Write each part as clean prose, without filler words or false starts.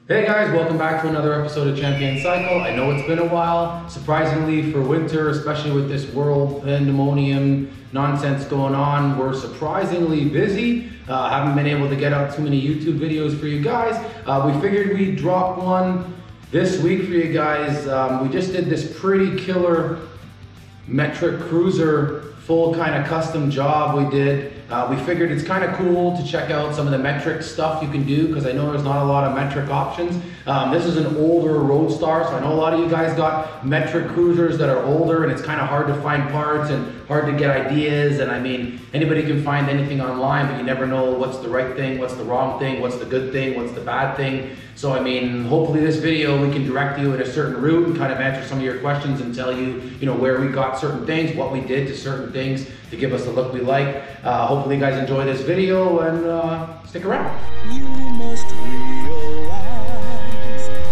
Hey guys, welcome back to another episode of Champion Cycle. I know it's been a while, surprisingly for winter, especially with this world pandemonium nonsense going on. We're surprisingly busy. Haven't been able to get out too many YouTube videos for you guys. We figured we'd drop one this week for you guys. We just did this pretty killer metric cruiser, full kind of custom job we did. We figured it's kind of cool to check out some of the metric stuff you can do, because I know there's not a lot of metric options. This is an older Roadstar, so I know a lot of you guys got metric cruisers that are older and it's kind of hard to find parts and hard to get ideas. And I mean, anybody can find anything online, but you never know what's the right thing, what's the wrong thing, what's the good thing, what's the bad thing. So I mean, hopefully this video we can direct you in a certain route and kind of answer some of your questions and tell you, where we got certain things, what we did to certain things to give us the look we like. Hopefully you guys enjoy this video and stick around. You must realize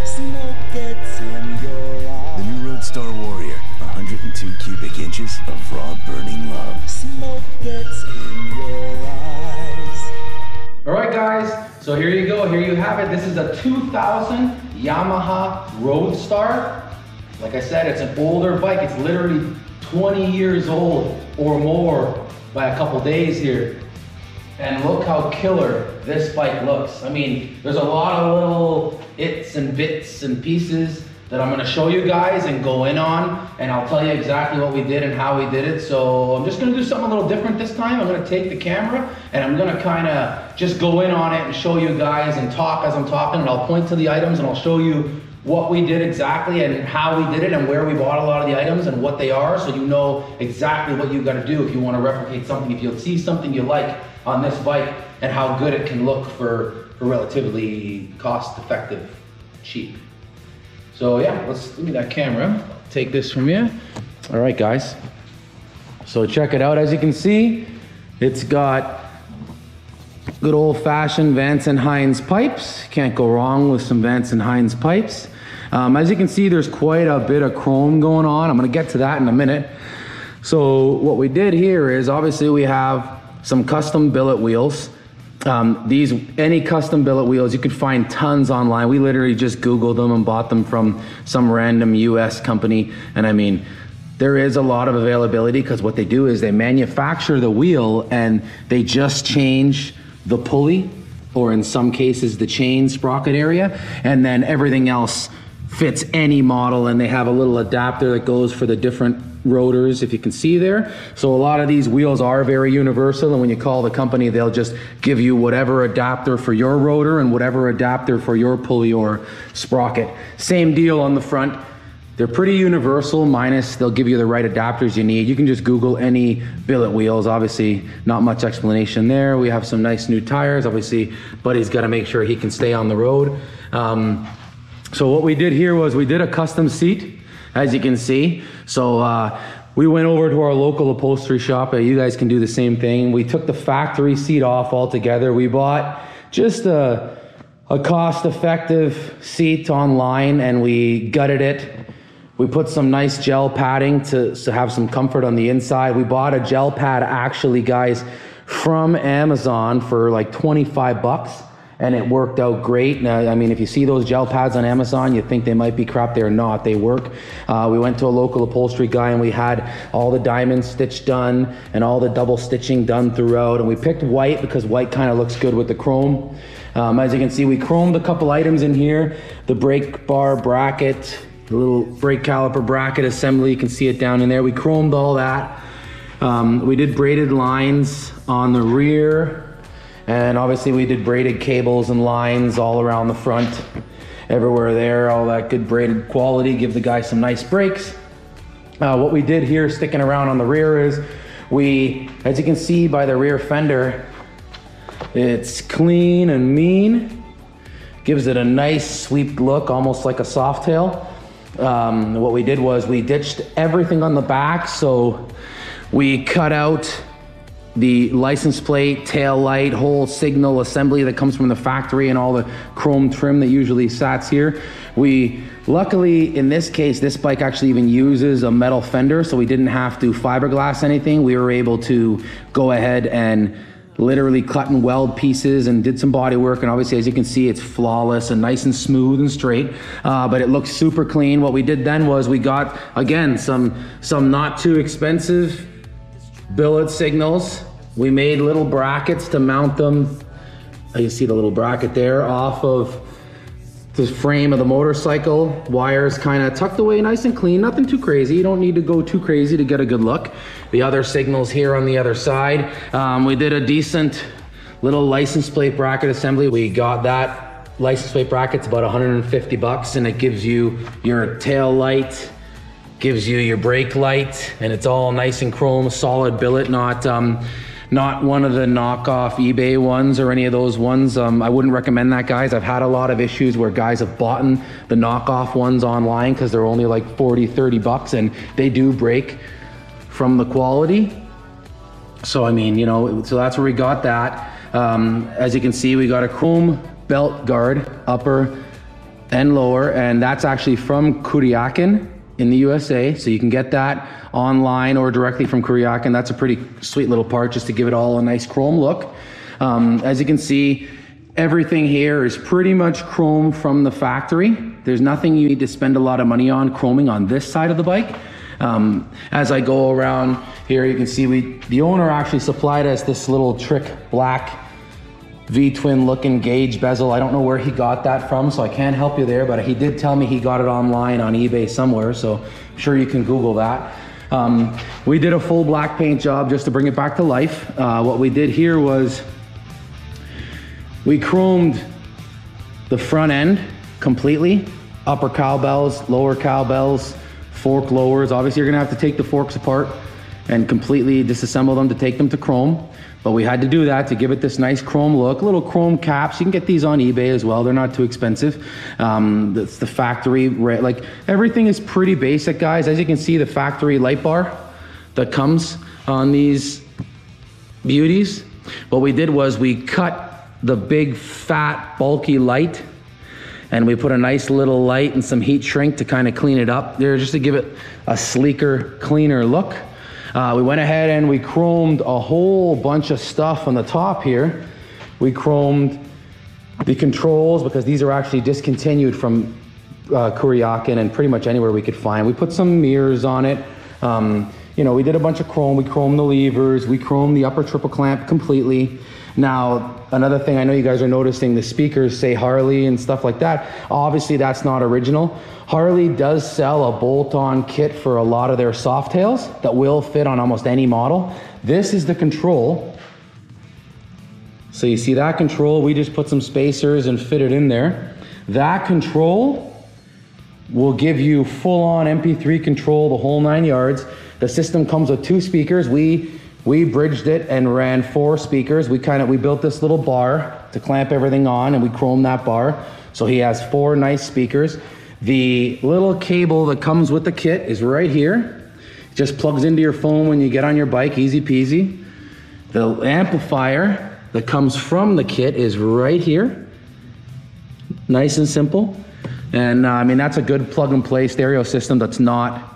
smoke gets in your eyes. The new Roadstar Warrior, 102 cubic inches of raw burning love. Smoke gets in your eyes. All right guys, so here you go, here you have it. This is a 2000 Yamaha Roadstar. Like I said, it's an older bike. It's literally 20 years old or more by a couple days here. And look how killer this bike looks. I mean, there's a lot of little its and bits and pieces that I'm gonna show you guys and go in on, and I'll tell you exactly what we did and how we did it. So I'm just gonna do something a little different this time. I'm gonna take the camera and I'm gonna kinda just go in on it and show you guys and talk as I'm talking, and I'll point to the items and I'll show you what we did exactly and how we did it and where we bought a lot of the items and what they are, so you know exactly what you gotta do if you wanna replicate something, if you'll see something you like on this bike and how good it can look for relatively cost-effective, cheap. So yeah, give me that camera. Take this from you. All right, guys. So check it out. As you can see, it's got good old-fashioned Vance & Hines pipes. Can't go wrong with some Vance & Hines pipes. As you can see, there's quite a bit of chrome going on. I'm gonna get to that in a minute. So what we did here is, obviously we have some custom billet wheels. Any custom billet wheels, you could find tons online. We literally just Googled them and bought them from some random US company. And I mean, there is a lot of availability, because what they do is they manufacture the wheel and they just change the pulley, or in some cases the chain sprocket area, and then everything else fits any model, and they have a little adapter that goes for the different rotors, if you can see there. So a lot of these wheels are very universal, and when you call the company, they'll just give you whatever adapter for your rotor and whatever adapter for your pulley or sprocket. Same deal on the front. They're pretty universal, minus they'll give you the right adapters you need. You can just Google any billet wheels. Obviously, not much explanation there. We have some nice new tires. Obviously, Buddy's got to make sure he can stay on the road. So what we did here was we did a custom seat, as you can see. So we went over to our local upholstery shop. You guys can do the same thing. We took the factory seat off altogether. We bought just a cost-effective seat online, and we gutted it. We put some nice gel padding to have some comfort on the inside. We bought a gel pad, actually, guys, from Amazon for like 25 bucks, and it worked out great. Now, I mean, if you see those gel pads on Amazon, you think they might be crap. They're not. They work. We went to a local upholstery guy, and we had all the diamond stitch done and all the double stitching done throughout, and we picked white because white kind of looks good with the chrome. As you can see, we chromed a couple items in here. The brake bar bracket, the little brake caliper bracket assembly, you can see it down in there. We chromed all that. We did braided lines on the rear, and obviously we did braided cables and lines all around the front, everywhere there, all that good braided quality, give the guy some nice brakes. What we did here, sticking around on the rear, is as you can see by the rear fender, it's clean and mean, gives it a nice sweeped look, almost like a Softail. What we did was we ditched everything on the back, so we cut out the license plate, tail light, whole signal assembly that comes from the factory, and all the chrome trim that usually sats here. Luckily, in this case, this bike actually even uses a metal fender, so we didn't have to fiberglass anything. We were able to go ahead and literally cut and weld pieces and did some body work, and obviously as you can see it's flawless and nice and smooth and straight, but it looks super clean. What we did then was we got, again, some not too expensive billet signals. We made little brackets to mount them. You see the little bracket there off of the frame of the motorcycle. Wires kind of tucked away nice and clean, nothing too crazy. You don't need to go too crazy to get a good look. The other signals here on the other side. We did a decent little license plate bracket assembly. We got that license plate bracket. It's about 150 bucks, and it gives you your tail light, gives you your brake light, and it's all nice and chrome, solid billet, not one of the knockoff eBay ones or any of those ones. I wouldn't recommend that, guys. I've had a lot of issues where guys have bought the knockoff ones online because they're only like 40, 30 bucks, and they do break from the quality. So I mean, you know, so that's where we got that. As you can see, we got a chrome belt guard, upper and lower, and that's actually from Kuryakin in the USA. So you can get that online or directly from Kuryakin. That's a pretty sweet little part just to give it all a nice chrome look. As you can see, everything here is pretty much chrome from the factory. There's nothing you need to spend a lot of money on chroming on this side of the bike. As I go around here, you can see the owner actually supplied us this little trick black V-twin looking gauge bezel. I don't know where he got that from, so I can't help you there, but he did tell me he got it online on eBay somewhere, so I'm sure you can Google that. We did a full black paint job just to bring it back to life. What we did here was we chromed the front end completely, upper cowbells, lower cowbells, fork lowers. Obviously you're gonna have to take the forks apart and completely disassemble them to take them to chrome. But we had to do that to give it this nice chrome look. Little chrome caps, you can get these on eBay as well. They're not too expensive. That's the factory, like everything is pretty basic, guys. As you can see, the factory light bar that comes on these beauties. What we did was we cut the big, fat, bulky light, and we put a nice little light and some heat shrink to kind of clean it up there, just to give it a sleeker, cleaner look. We went ahead and we chromed a whole bunch of stuff on the top here. We chromed the controls because these are actually discontinued from Kuryakin and pretty much anywhere we could find. We put some mirrors on it. You know, we did a bunch of chrome. We chromed the levers. We chromed the upper triple clamp completely. Now, another thing, I know you guys are noticing the speakers say Harley and stuff like that. Obviously, that's not original. Harley does sell a bolt-on kit for a lot of their Softails that will fit on almost any model. This is the control. So you see that control, we just put some spacers and fit it in there. That control will give you full-on MP3 control, the whole 9 yards. The system comes with 2 speakers. We bridged it and ran 4 speakers. We built this little bar to clamp everything on, and we chromed that bar. So he has 4 nice speakers. The little cable that comes with the kit is right here. It just plugs into your phone when you get on your bike, easy peasy. The amplifier that comes from the kit is right here. Nice and simple. And I mean, that's a good plug and play stereo system that's not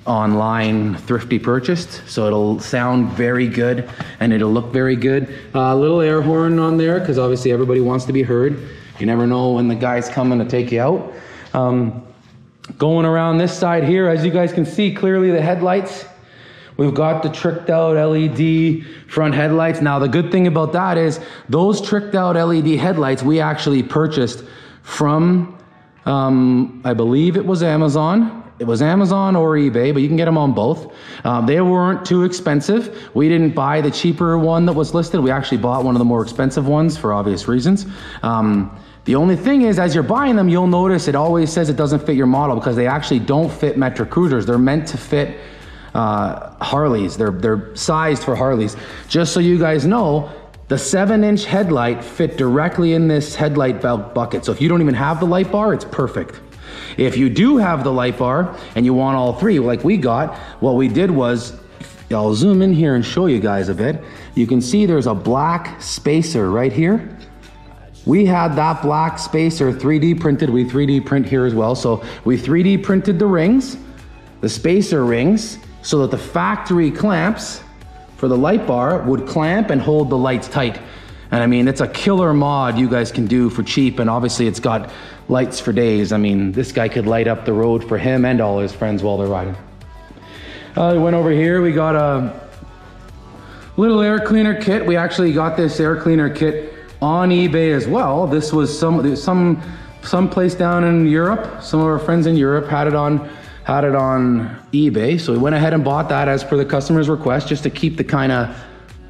online thrifty purchased, so it'll sound very good and it'll look very good. A little air horn on there because obviously everybody wants to be heard. You never know when the guy's coming to take you out. Going around this side here, as you guys can see clearly, the headlights, we've got the tricked out LED front headlights. Now the good thing about that is those tricked out LED headlights we actually purchased from I believe it was Amazon. It was Amazon or eBay, but you can get them on both. They weren't too expensive. We didn't buy the cheaper one that was listed. We actually bought one of the more expensive ones for obvious reasons. The only thing is, as you're buying them, you'll notice it always says it doesn't fit your model because they actually don't fit Metric Cruisers. They're meant to fit Harleys. They're sized for Harleys. Just so you guys know, the 7-inch headlight fit directly in this headlight belt bucket. So if you don't even have the light bar, it's perfect. If you do have the light bar and you want all 3 like we got, what we did was, I'll zoom in here and show you guys a bit. You can see there's a black spacer right here. We had that black spacer 3D printed. We 3D print here as well. So we 3D printed the rings, the spacer rings, so that the factory clamps for the light bar would clamp and hold the lights tight. And I mean, it's a killer mod you guys can do for cheap, and obviously it's got lights for days. I mean, this guy could light up the road for him and all his friends while they're riding. We went over here, we got a little air cleaner kit. We actually got this air cleaner kit on eBay as well. This was some place down in Europe. Some of our friends in Europe had it on eBay. So we went ahead and bought that as per the customer's request, just to keep the kind of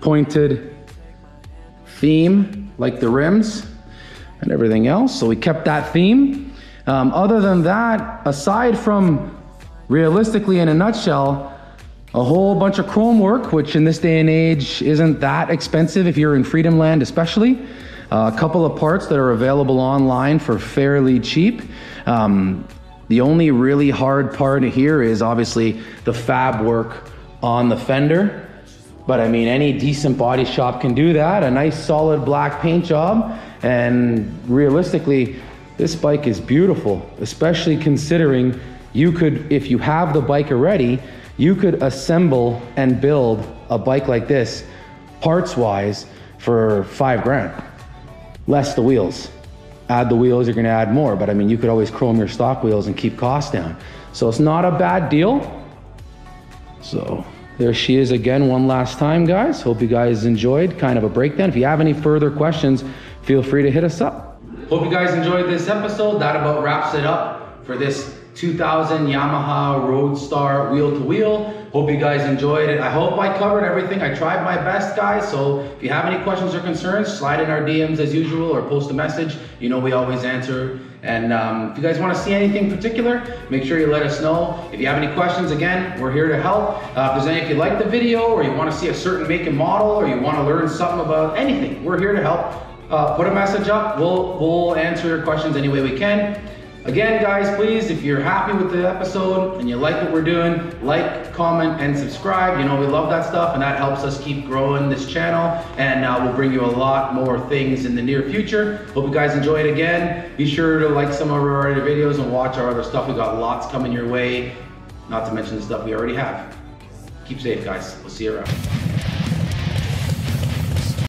pointed theme, like the rims and everything else. So we kept that theme. Other than that, aside from realistically in a nutshell, a whole bunch of chrome work, which in this day and age isn't that expensive if you're in Freedom Land especially. A couple of parts that are available online for fairly cheap. The only really hard part here is obviously the fab work on the fender. But I mean, any decent body shop can do that. A nice solid black paint job. And realistically, this bike is beautiful, especially considering you could, if you have the bike already, you could assemble and build a bike like this parts wise for $5 grand. Less the wheels. Add the wheels, you're gonna add more, but I mean, you could always chrome your stock wheels and keep costs down. So it's not a bad deal. So there she is again one last time, guys. Hope you guys enjoyed kind of a breakdown. If you have any further questions, feel free to hit us up. Hope you guys enjoyed this episode. That about wraps it up for this 2000 Yamaha Roadstar wheel-to-wheel. Hope you guys enjoyed it. I hope I covered everything. I tried my best, guys. So if you have any questions or concerns, slide in our DMs as usual or post a message. You know we always answer. And if you guys want to see anything particular, make sure you let us know. If you have any questions, again, we're here to help. If you like the video or you want to see a certain make and model or you want to learn something about anything, we're here to help. Put a message up. We'll answer your questions any way we can. Again, guys, please, if you're happy with the episode and you like what we're doing, like, comment, and subscribe. You know, we love that stuff, and that helps us keep growing this channel, and we'll bring you a lot more things in the near future. Hope you guys enjoy it again. Be sure to like some of our other videos and watch our other stuff. We got lots coming your way, not to mention the stuff we already have. Keep safe, guys. We'll see you around.